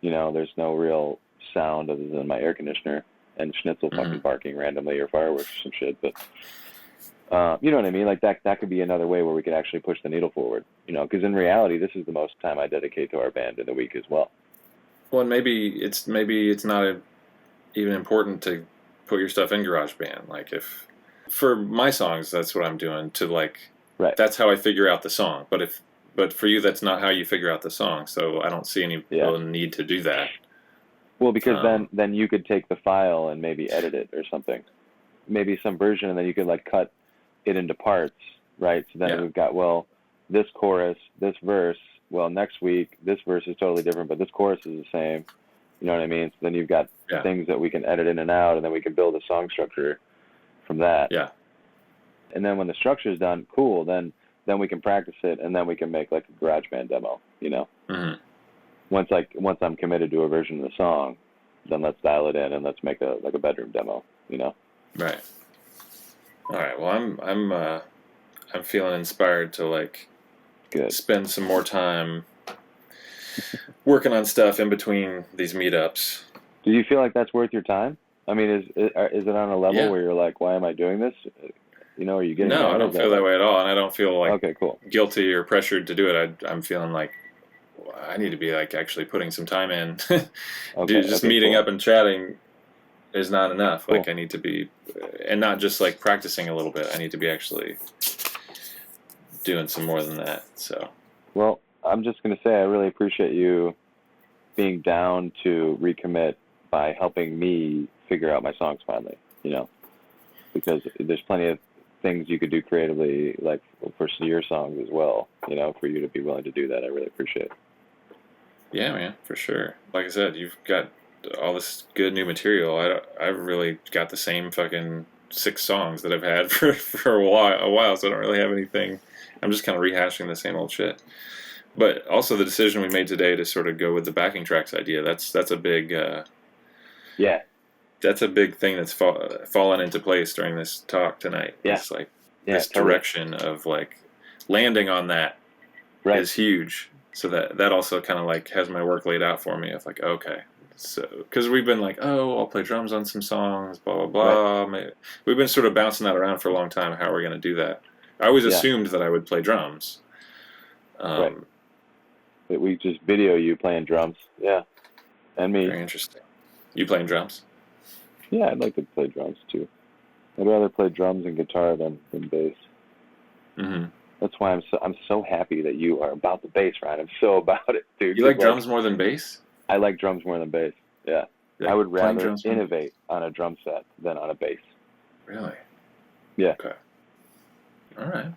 There's no real sound other than my air conditioner and Schnitzel fucking barking randomly or fireworks or some shit, but you know what I mean? Like that could be another way where we could actually push the needle forward, because in reality, this is the most time I dedicate to our band in the week as well. Well, and maybe it's not even important to put your stuff in GarageBand. Like if for my songs, that's what I'm doing to like, that's how I figure out the song. But for you, that's not how you figure out the song. So I don't see any real need to do that. Well, because then you could take the file and maybe edit it or something, maybe some version, and then you could like cut it into parts, right? So then we've got this chorus, this verse. Well, next week this verse is totally different, but this chorus is the same. You know what I mean? So then you've got things that we can edit in and out, and then we can build a song structure from that. Yeah. And then when the structure is done, cool. Then we can practice it, and then we can make like a GarageBand demo. Mm-hmm. Once I'm committed to a version of the song, then let's dial it in and let's make a bedroom demo. Right. All right. Well, I'm feeling inspired to like spend some more time working on stuff in between these meetups. Do you feel like that's worth your time? I mean, is it on a level where you're like, why am I doing this? Are you getting? No, I don't feel that way at all, and I don't feel like guilty or pressured to do it. I'm feeling like I need to be like actually putting some time in. Just meeting up and chatting is not enough. Like I need to be, and not just like practicing a little bit. I need to be actually doing some more than that. So. Well, I'm just going to say I really appreciate you being down to recommit by helping me figure out my songs finally, because there's plenty of things you could do creatively, like for your songs as well, for you to be willing to do that. I really appreciate it. Yeah, man, for sure. Like I said, you've got all this good new material. I've really got the same fucking 6 songs that I've had for a while, so I don't really have anything. I'm just kind of rehashing the same old shit. But also the decision we made today to sort of go with the backing tracks idea, that's a big yeah. That's a big thing that's fallen into place during this talk tonight. Yeah. It's like this direction of like landing on that is huge. So that also kind of like has my work laid out for me of like, okay, so because we've been like, oh, I'll play drums on some songs, blah blah blah. We've been sort of bouncing that around for a long time. How are we going to do that? I always assumed that I would play drums. We just video you playing drums. Yeah, and me. Very interesting. You playing drums? Yeah, I'd like to play drums too. I'd rather play drums and guitar than bass. Mm-hmm. That's why I'm so happy that you are about the bass, Ryan. I'm so about it, dude. You like drums more than bass? I like drums more than bass. Yeah, like I would rather innovate on a drum set than on a bass. Really? Yeah. Okay. All right.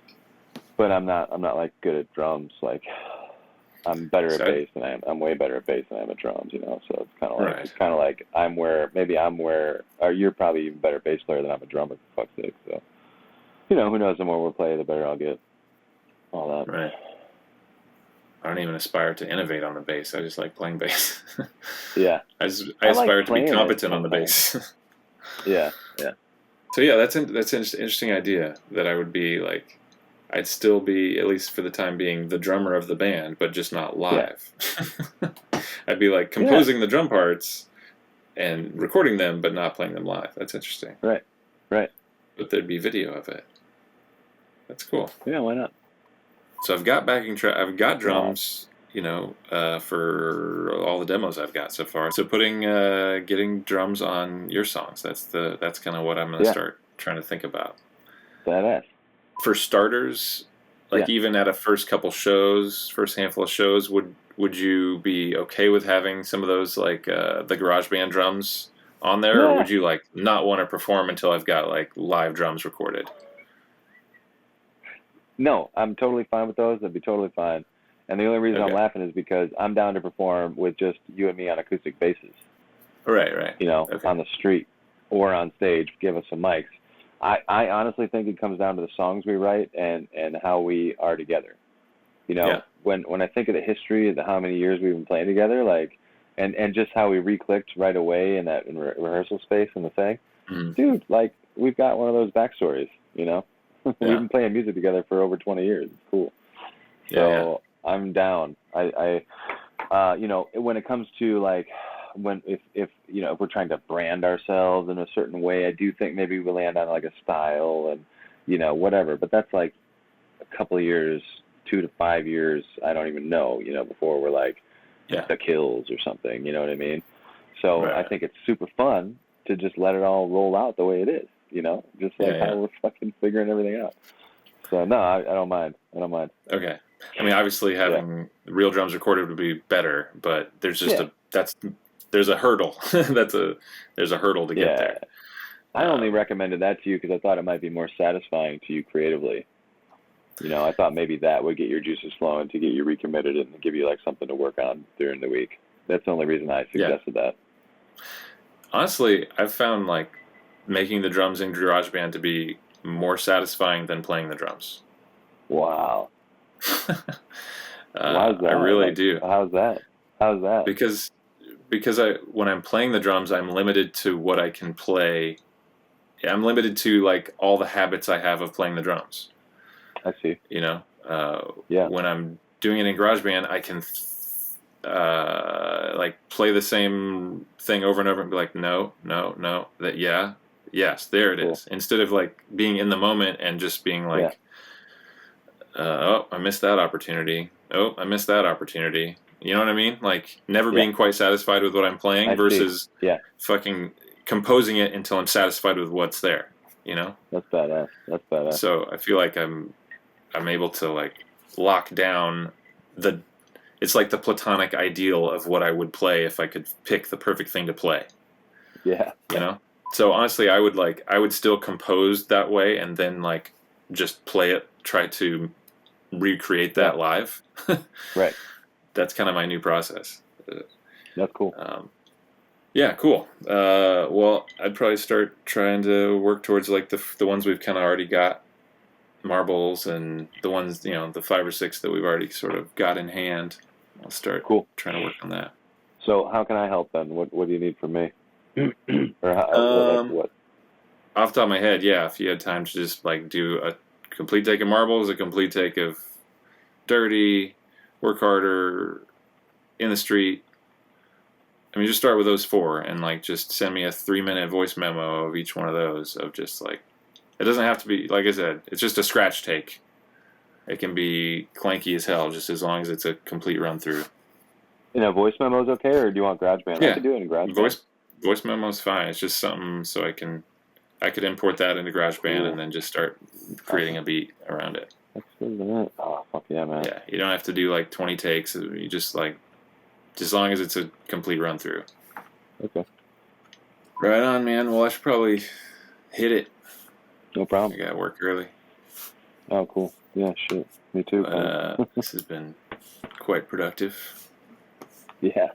But I'm not like good at drums. Like I'm better at bass than I am. I'm way better at bass than I am at drums. So it's kind of like or you're probably even better bass player than I'm a drummer. For fuck's sake. So who knows? The more we'll play, the better I'll get. All that. Right. I don't even aspire to innovate on the bass. I just like playing bass. Yeah. I aspire to be competent on the bass. Yeah. So yeah, that's an interesting idea that I would be like, I'd still be, at least for the time being, the drummer of the band, but just not live. Yeah. I'd be like composing the drum parts and recording them, but not playing them live. That's interesting. Right. But there'd be video of it. That's cool. Yeah, why not? So I've got backing track. I've got drums, for all the demos I've got so far. So getting drums on your songs. That's kind of what I'm going to start trying to think about. Badass. For starters, even at a first handful of shows, would you be okay with having some of those the GarageBand drums on there, or would you not want to perform until I've got live drums recorded? No, I'm totally fine with those. That'd be totally fine. And the only reason I'm laughing is because I'm down to perform with just you and me on acoustic basses. Right. On the street or on stage. Give us some mics. I honestly think it comes down to the songs we write and how we are together. When I think of the history of how many years we've been playing together, and just how we re-clicked right away in that rehearsal space and the thing, dude, we've got one of those backstories, We've been playing music together for over 20 years. It's cool. So I'm down. I when it comes to if we're trying to brand ourselves in a certain way, I do think maybe we land on a style and whatever. But that's a couple of years, 2 to 5 years. I don't even know. Before we're the Kills or something. You know what I mean? So I think it's super fun to just let it all roll out the way it is. Just how we're fucking figuring everything out. So no, I don't mind. Okay. I mean, obviously having real drums recorded would be better, but there's just there's a hurdle. There's a hurdle to get there. I only recommended that to you because I thought it might be more satisfying to you creatively. I thought maybe that would get your juices flowing to get you recommitted and give you something to work on during the week. That's the only reason I suggested that. Honestly, I've found making the drums in GarageBand to be more satisfying than playing the drums. Wow. How's that? I really do. How's that? Because when I'm playing the drums, I'm limited to what I can play. I'm limited to all the habits I have of playing the drums. I see. When I'm doing it in GarageBand, I can play the same thing over and over and be like, no, yes, there it is. Instead of being in the moment and just being oh, I missed that opportunity. Oh, I missed that opportunity. You know what I mean? Never being quite satisfied with what I'm playing versus fucking composing it until I'm satisfied with what's there. That's badass. So I feel like I'm able to lock down it's the platonic ideal of what I would play if I could pick the perfect thing to play. Yeah. You know. So honestly, I would still compose that way, and then like just play it, try to recreate that live. Right. That's kind of my new process. That's cool. Yeah, cool. Well, I'd probably start trying to work towards like the ones we've kind of already got, marbles, and the ones, you know, the 5 or 6 that we've already sort of got in hand. I'll start trying to work on that. So how can I help then? What do you need from me? Or what? Off the top of my head, yeah, if you had time to just like do a complete take of marbles, a complete take of dirty, work harder, in the street. I mean, just start with those 4 and like just send me a 3-minute voice memo of each one of those, of just like, it doesn't have to be, like I said, it's just a scratch take. It can be clanky as hell, just as long as it's a complete run through. Voice memo is okay, or do you want GarageBand? Yeah, I could do it in GarageBand. Voice memo's fine. It's just something so I could import that into GarageBand and then just start creating a beat around it. Oh, fuck yeah, man. Yeah, you don't have to do like 20 takes. You just like, as long as it's a complete run through. Okay. Right on, man. Well, I should probably hit it. No problem. I got work early. Oh, cool. Yeah, shit. Me too. This has been quite productive. Yeah.